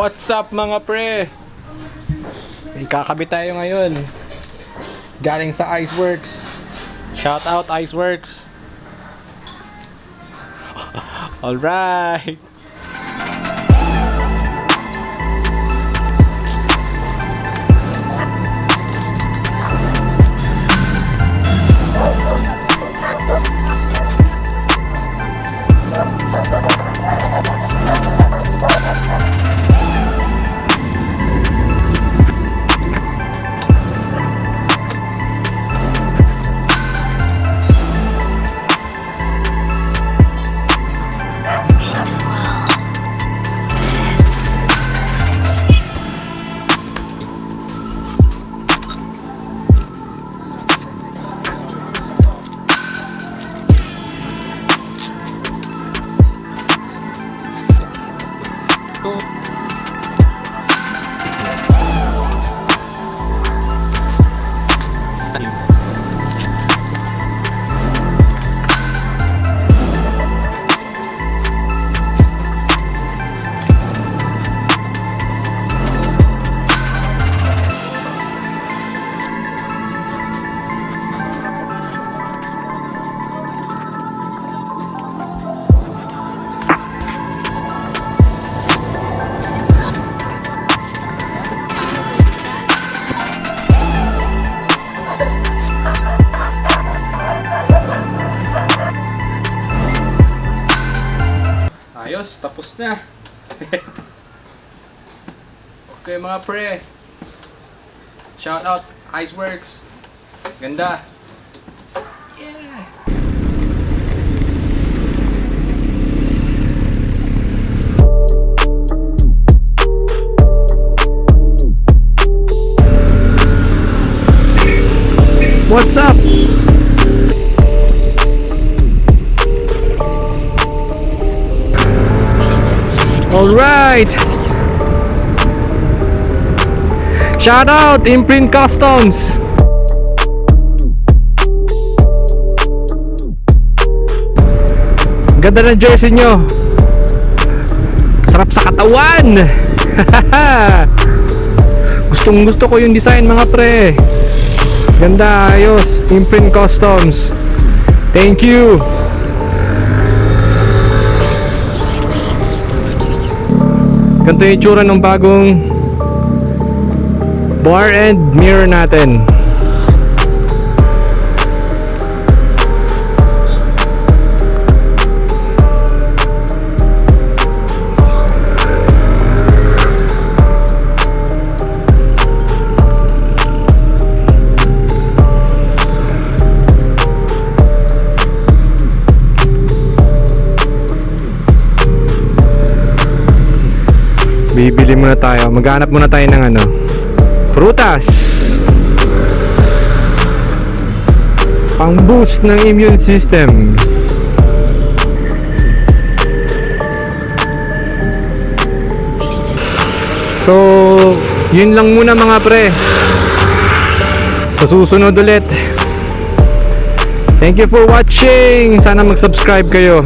What's up mga pre? May kakabit tayo ngayon. Galing sa Icewerkz. Shoutout Icewerkz. Alright. Ayos, tapos na. Okay mga pre. Shoutout Icewerkz. Ganda. Yeah. What's up? Alright. Shoutout Imprint Customs. Ganda ng jersey nyo. Sarap sa katawan. Gustong gusto ko yung design mga pre. Ganda, ayos. Imprint Customs. Thank you. Ganito yung itsura ng bagong bar and mirror natin. Bibili muna tayo. Maghanap muna tayo ng ano, prutas. Pang boost ng immune system. So, yun lang muna mga pre. Sa susunod ulit. Thank you for watching. Sana mag-subscribe kayo.